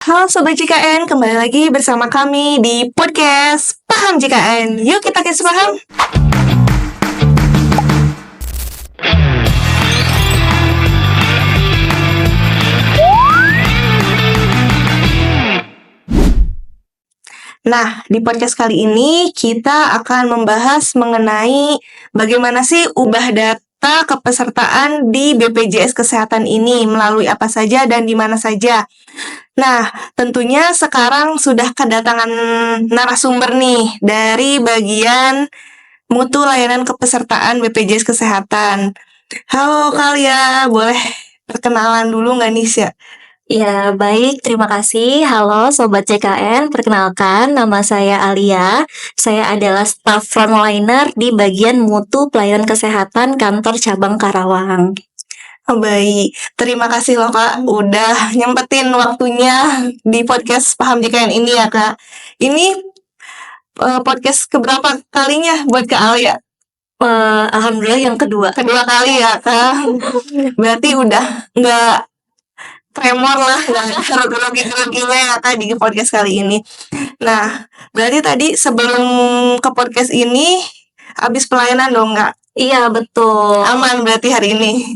Halo Sobat JKN, kembali lagi bersama kami di podcast Paham JKN. Yuk kita kasih paham. Nah, di podcast kali ini kita akan membahas mengenai bagaimana sih ubah data kepesertaan di BPJS Kesehatan ini, melalui apa saja dan di mana saja. Nah, tentunya sekarang sudah kedatangan narasumber nih dari bagian mutu layanan kepesertaan BPJS Kesehatan. Halo Kalia, boleh perkenalan dulu nggak nih, Sya? Ya, baik. Terima kasih. Halo Sobat JKN, perkenalkan nama saya Alia. Saya adalah staf frontliner di bagian mutu pelayanan kesehatan kantor cabang Karawang. Oh, baik, terima kasih loh Kak udah nyempetin waktunya di podcast Paham JKN ini ya Kak. Ini podcast keberapa kalinya buat Kak Alia? Alhamdulillah yang kedua. Kedua kali ya Kak. Berarti udah nggak tremor lah, nggak grogi-groginya ya Kak di podcast kali ini. Nah, berarti tadi sebelum ke podcast ini habis pelayanan dong Kak? Iya, betul. Aman berarti hari ini?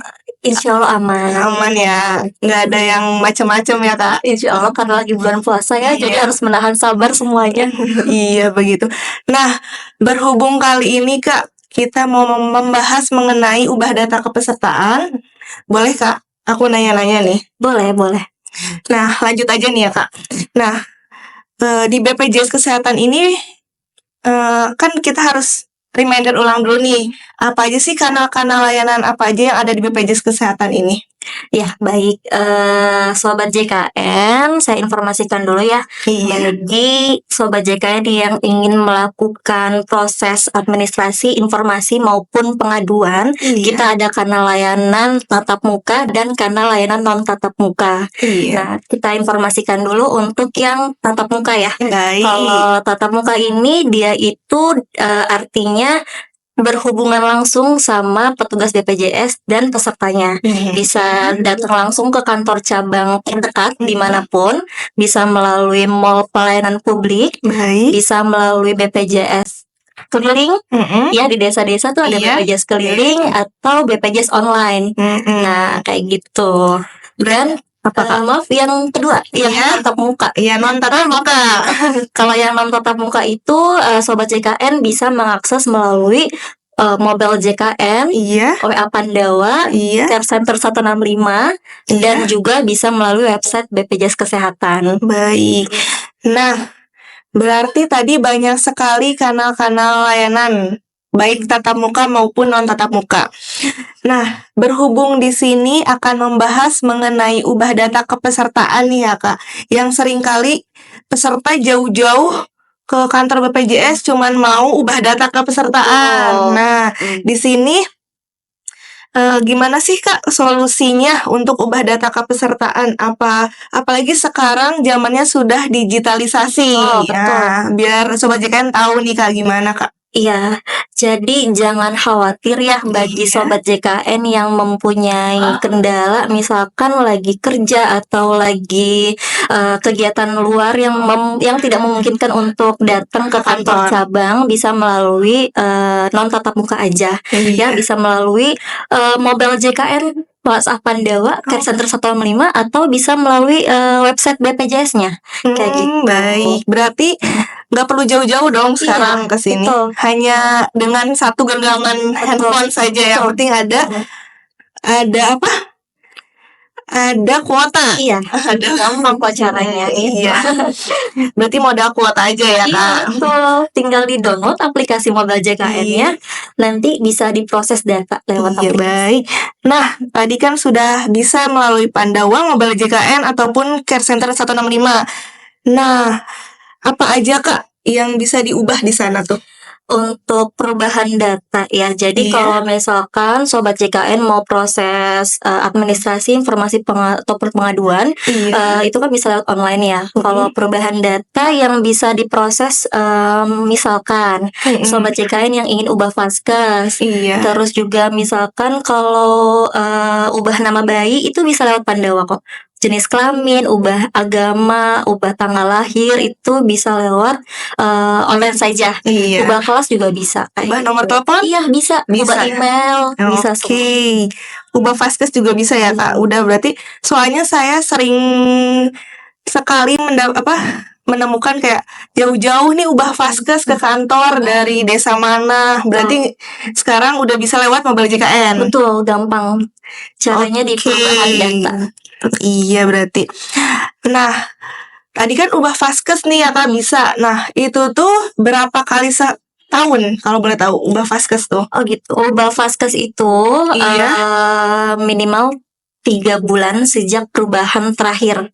Insya Allah aman. Aman ya, nggak ada yang macam-macam ya Kak? Insya Allah, karena lagi bulan puasa ya, jadi harus menahan sabar semuanya. Iya begitu. Nah, berhubung kali ini Kak, kita mau membahas mengenai ubah data kepesertaan. Boleh Kak, aku nanya-nanya nih. Boleh. Nah, lanjut aja nih ya Kak. Nah, di BPJS Kesehatan ini kan kita harus reminder ulang dulu nih, apa aja sih kanal-kanal layanan apa aja yang ada di BPJS Kesehatan ini? Ya, baik. Sobat JKN, saya informasikan dulu ya. Iya. Bagi Sobat JKN yang ingin melakukan proses administrasi, informasi maupun pengaduan, Iya. kita ada kanal layanan tatap muka dan kanal layanan non tatap muka. Iya. Nah, kita informasikan dulu untuk yang tatap muka ya. Baik. Kalau tatap muka ini dia itu artinya berhubungan langsung sama petugas BPJS dan pesertanya. Bisa datang langsung ke kantor cabang terdekat dimanapun, bisa melalui mall pelayanan publik, Baik. bisa melalui BPJS keliling, ya di desa-desa tuh ada Iya. BPJS keliling atau BPJS online. Nah, kayak gitu. Dan maaf, yang kedua, yang Iya. tatap muka. Iya, non tatap muka. Kalau yang non tatap muka itu Sobat JKN bisa mengakses melalui mobile JKN, Iya. WA Pandawa, Iya. Care Center 165, dan juga bisa melalui website BPJS Kesehatan. Baik. Nah, berarti tadi banyak sekali kanal-kanal layanan, baik tatap muka maupun non tatap muka. Nah, berhubung di sini akan membahas mengenai ubah data kepesertaan nih ya Kak, yang seringkali peserta jauh-jauh ke kantor BPJS cuman mau ubah data kepesertaan. Nah, di sini gimana sih Kak solusinya untuk ubah data kepesertaan? Apalagi sekarang zamannya sudah digitalisasi. Betul. Nah, biar Sobat JKN tahu nih Kak gimana Kak? Iya, jadi jangan khawatir ya bagi Sobat JKN yang mempunyai kendala, misalkan lagi kerja atau lagi kegiatan luar yang tidak memungkinkan untuk datang ke kantor cabang, bisa melalui non tatap muka aja. Ya, bisa melalui mobile JKN WhatsApp Pandawa, Care Center 165, atau bisa melalui website BPJS-nya. Kayak gitu. Baik, berarti nggak perlu jauh-jauh dong sekarang ke sini. Hanya dengan satu genggaman handphone saja, yang penting ada apa? Ada kuota. Iya, ada gampang kok caranya. Iya. Berarti modal kuota aja ya Kak. Iya, betul. Tinggal di-download aplikasi mobile JKN-nya, nanti bisa diproses data lewat aplikasi. Baik. Nah, tadi kan sudah bisa melalui Pandawa, mobile JKN ataupun Care Center 165. Nah, apa aja Kak yang bisa diubah di sana tuh? Untuk perubahan data ya, jadi kalau misalkan Sobat JKN mau proses administrasi informasi atau pengaduan, itu kan bisa lewat online ya. Kalau perubahan data yang bisa diproses, misalkan Sobat JKN yang ingin ubah Vaskes, terus juga misalkan kalau ubah nama bayi itu bisa lewat Pandawa kok. jenis kelamin, ubah agama, ubah tanggal lahir itu bisa lewat online saja. Iya. Ubah kelas juga bisa. Ubah nomor telepon? Iya bisa. Bisa. Ubah email bisa semua. Oke. Ubah Vaskes juga bisa ya Kak. Udah berarti soalnya saya sering sekali menemukan kayak jauh-jauh nih ubah Vaskes ke kantor dari desa mana. Berarti sekarang udah bisa lewat mobile JKN. Betul, gampang. Caranya di perubahan data. Iya berarti. Nah, tadi kan ubah Vaskes nih ya Kak bisa. Nah, itu tuh berapa kali setahun kalau boleh tahu ubah Vaskes tuh? Oh gitu. Ubah Vaskes itu Iya. minimal 3 bulan sejak perubahan terakhir.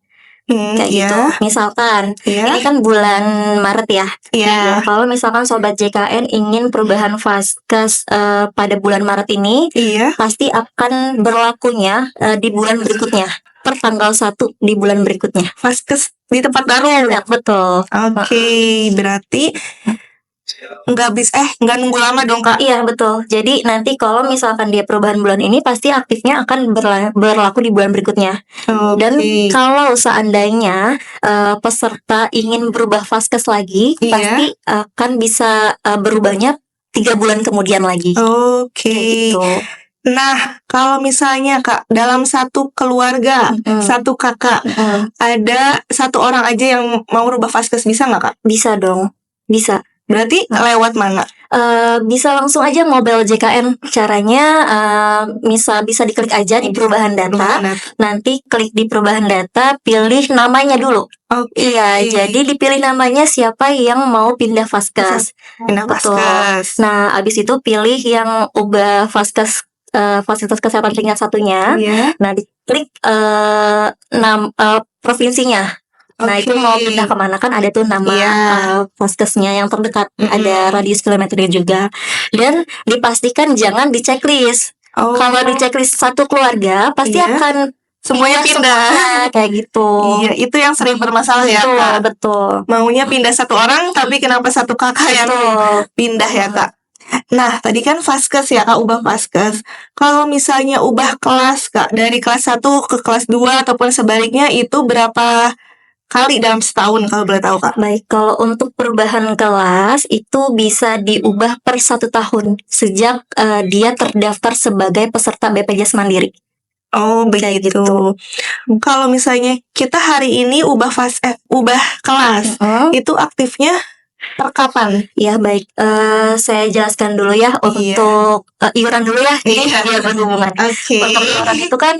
Kayak Iya. gitu. Misalkan Iya. ini kan bulan Maret ya. Iya. Kalau misalkan sobat JKN ingin perubahan Vaskes pada bulan Maret ini, Iya. pasti akan berlakunya di bulan berikutnya, per tanggal 1 di bulan berikutnya. Vaskes di tempat baru. Ya, betul. Oke, berarti nggak nunggu lama dong Kak. Iya betul. Jadi nanti kalau misalkan dia perubahan bulan ini, pasti aktifnya akan berlaku di bulan berikutnya. Dan Oke. kalau seandainya peserta ingin berubah Vaskes lagi, Iya. pasti akan bisa berubahnya 3 bulan kemudian lagi. Oke. Kayak gitu. Nah, kalau misalnya Kak, dalam satu keluarga, satu kakak, ada satu orang aja yang mau rubah Vaskes, bisa nggak Kak? Bisa dong. Bisa. Berarti lewat mana? Bisa langsung aja mobile JKN. Caranya bisa diklik aja di perubahan data. Nanti klik di perubahan data, pilih namanya dulu. Oke. Iya, jadi dipilih namanya siapa yang mau pindah Vaskes. Pindah Betul. Vaskes. Nah, abis itu pilih yang ubah Vaskes fasilitas kesehatan tingkat satunya. Iya. Nah, diklik provinsinya. Nah, itu mau pindah kemana kan ada tuh nama Vaskesnya yang terdekat. Ada radius kilometernya juga. Dan dipastikan jangan di checklist. Kalau di checklist satu keluarga pasti akan semuanya pindah. Kayak gitu. Iya, itu yang sering bermasalah ya Kak. Betul. Maunya pindah satu orang, tapi kenapa satu kakak yang pindah ya Kak? Nah, tadi kan Vaskes ya Kak, ubah Vaskes. Kalau misalnya ubah kelas Kak, dari kelas 1 ke kelas 2 ataupun sebaliknya, itu berapa kali dalam setahun kalau boleh tahu Kak? Baik, kalau untuk perubahan kelas itu bisa diubah per 1 tahun sejak dia terdaftar sebagai peserta BPJS Mandiri. Oh begitu. Kalau misalnya kita hari ini ubah kelas, itu aktifnya per kapan? Ya baik, saya jelaskan dulu ya untuk iuran dulu ya, biar berhubungan. Untuk iuran itu kan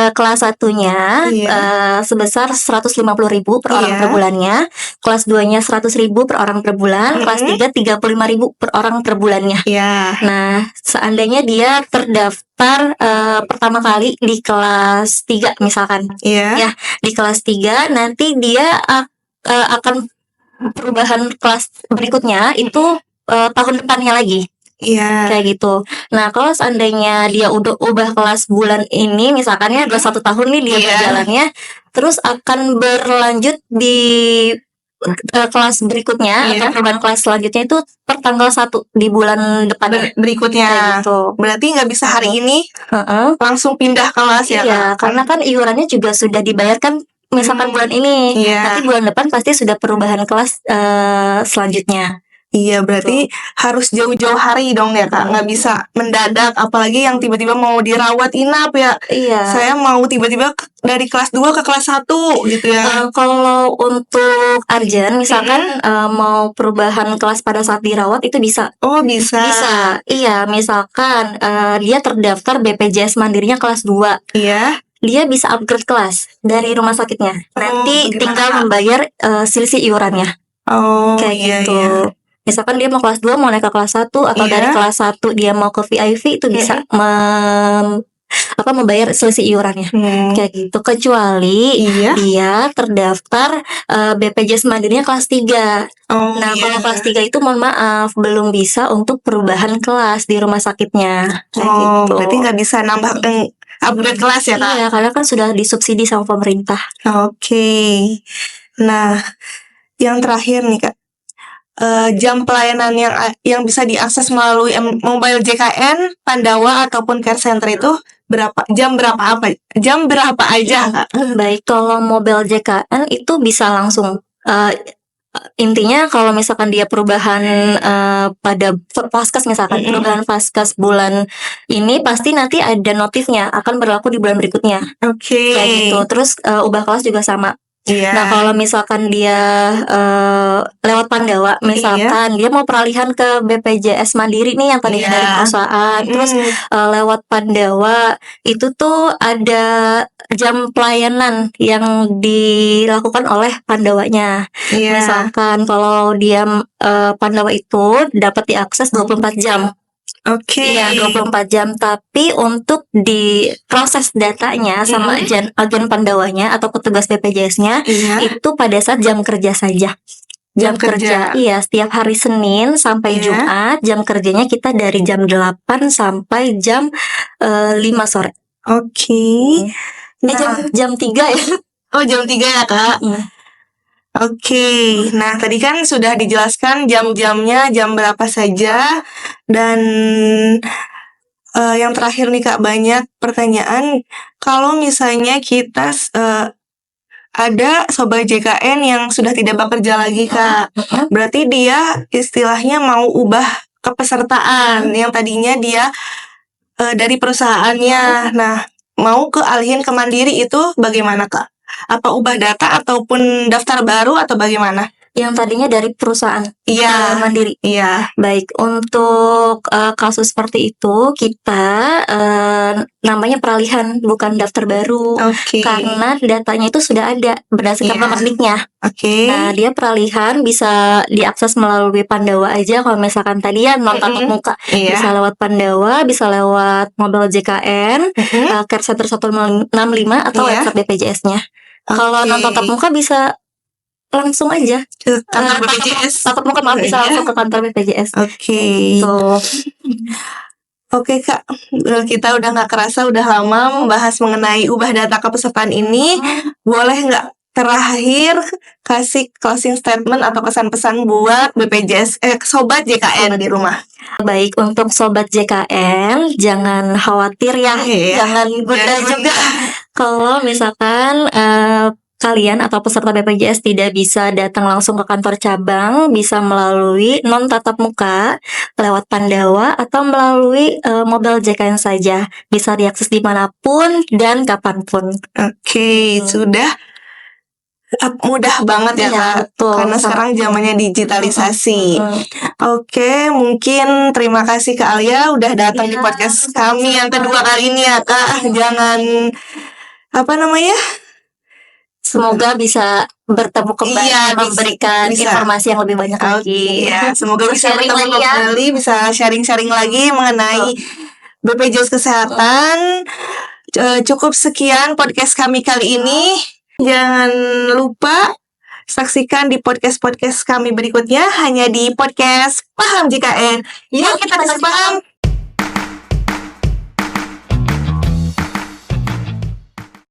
kelas 1-nya sebesar 150.000 per orang per bulannya, kelas 2-nya 100.000 per orang per bulan, kelas 3 35.000 per orang per bulannya. Nah, seandainya dia terdaftar pertama kali di kelas 3 misalkan, ya di kelas 3 nanti dia akan perubahan kelas berikutnya itu tahun depannya lagi. Kayak gitu. Nah, kalau seandainya dia udah ubah kelas bulan ini, misalkan ya udah 1 tahun nih dia berjalannya, terus akan berlanjut di kelas berikutnya atau perubahan kelas selanjutnya itu per tanggal 1 di bulan depan berikutnya. Gitu. Berarti nggak bisa hari ini langsung pindah kelas ya? Iya, karena kan iurannya juga sudah dibayarkan misalkan bulan ini, nanti bulan depan pasti sudah perubahan kelas selanjutnya. Iya, berarti harus jauh-jauh hari dong ya Kak, nggak bisa mendadak, apalagi yang tiba-tiba mau dirawat inap ya. Iya. Saya mau tiba-tiba dari kelas 2 ke kelas 1 gitu ya. Kalau untuk urgent misalkan mau perubahan kelas pada saat dirawat itu bisa. Oh bisa. Bisa, iya misalkan dia terdaftar BPJS Mandirinya kelas 2. Iya. Dia bisa upgrade kelas dari rumah sakitnya. Nanti tinggal membayar selisih iurannya. Kayak gitu. Misalkan dia mau kelas 2 mau naik ke kelas 1 atau dari kelas 1 dia mau ke VIP itu bisa membayar selisih iurannya. Kayak gitu. Kecuali dia terdaftar BPJS Mandirinya kelas 3. Nah, kalau kelas 3 itu mohon maaf belum bisa untuk perubahan kelas di rumah sakitnya. Kayak gitu. Berarti nggak bisa nambah upgrade kelas ya Kak? Iya, karena kan sudah disubsidi sama pemerintah. Oke. Nah, yang terakhir nih Kak, jam pelayanan yang bisa diakses melalui mobile JKN, Pandawa ataupun care center itu jam berapa aja Kak? Baik, kalau Mobile JKN itu bisa langsung. Intinya kalau misalkan dia perubahan pada Paskas, misalkan perubahan Paskas bulan ini, pasti nanti ada notifnya akan berlaku di bulan berikutnya. Oke. Kayak gitu. Terus ubah kelas juga sama. Iya. Nah, kalau misalkan dia lewat Pandawa, misalkan dia mau peralihan ke BPJS Mandiri nih yang tadinya dari perusahaan, terus lewat Pandawa itu tuh ada jam pelayanan yang dilakukan oleh Pandawanya. Misalkan kalau dia Pandawa itu dapat diakses 24 jam. Oke. Iya, 24 jam. Tapi untuk di proses datanya sama agen Pandawanya atau petugas BPJS-nya itu pada saat jam kerja saja. Jam kerja, iya, setiap hari Senin sampai Jumat, jam kerjanya kita dari jam 8 sampai jam 5 sore. Oke. Jam 3 ya. Oh, jam 3 ya Kak. Oke, nah tadi kan sudah dijelaskan jam-jamnya, jam berapa saja, dan yang terakhir nih Kak, banyak pertanyaan. Kalau misalnya kita ada sobat JKN yang sudah tidak bekerja lagi Kak, berarti dia istilahnya mau ubah kepesertaan yang tadinya dia dari perusahaannya, nah mau alihin ke Mandiri, itu bagaimana Kak? Apa ubah data ataupun daftar baru atau bagaimana? Yang tadinya dari perusahaan Mandiri. Iya. Baik, untuk kasus seperti itu kita namanya peralihan, bukan daftar baru. Karena datanya itu sudah ada berdasarkan nomor NIK-nya. Nah, dia peralihan bisa diakses melalui Pandawa aja. Kalau misalkan tadi ya non tatap muka, bisa lewat Pandawa, bisa lewat Mobile JKN, Care Center 165 atau website BPJS-nya. Kalau non tatap muka bisa langsung aja ke kantor BPJS. Tatap muka bisa langsung ke kantor BPJS. Oke Kak, kita udah gak kerasa udah lama membahas mengenai ubah data kepesertaan ini. Boleh nggak terakhir kasih closing statement atau pesan-pesan buat BPJS sobat JKN di rumah? Baik, untuk sobat JKN jangan khawatir ya, jangan goda juga. Kalau misalkan kalian atau peserta BPJS tidak bisa datang langsung ke kantor cabang, bisa melalui non tatap muka lewat Pandawa atau melalui Mobile JKN saja. Bisa diakses dimanapun dan kapanpun. Oke, sudah mudah banget ya Kak, karena sekarang zamannya digitalisasi. Oke, mungkin terima kasih Kak Alia udah datang di podcast kami yang kedua kali ini ya Kak. Jangan semoga bisa bertemu kembali, memberikan informasi yang lebih banyak lagi. Semoga bisa bertemu kembali, bisa sharing-sharing lagi mengenai BPJS Kesehatan. Cukup sekian podcast kami kali ini. Jangan lupa saksikan di podcast kami berikutnya hanya di podcast Paham JKN. Yuk kita paham.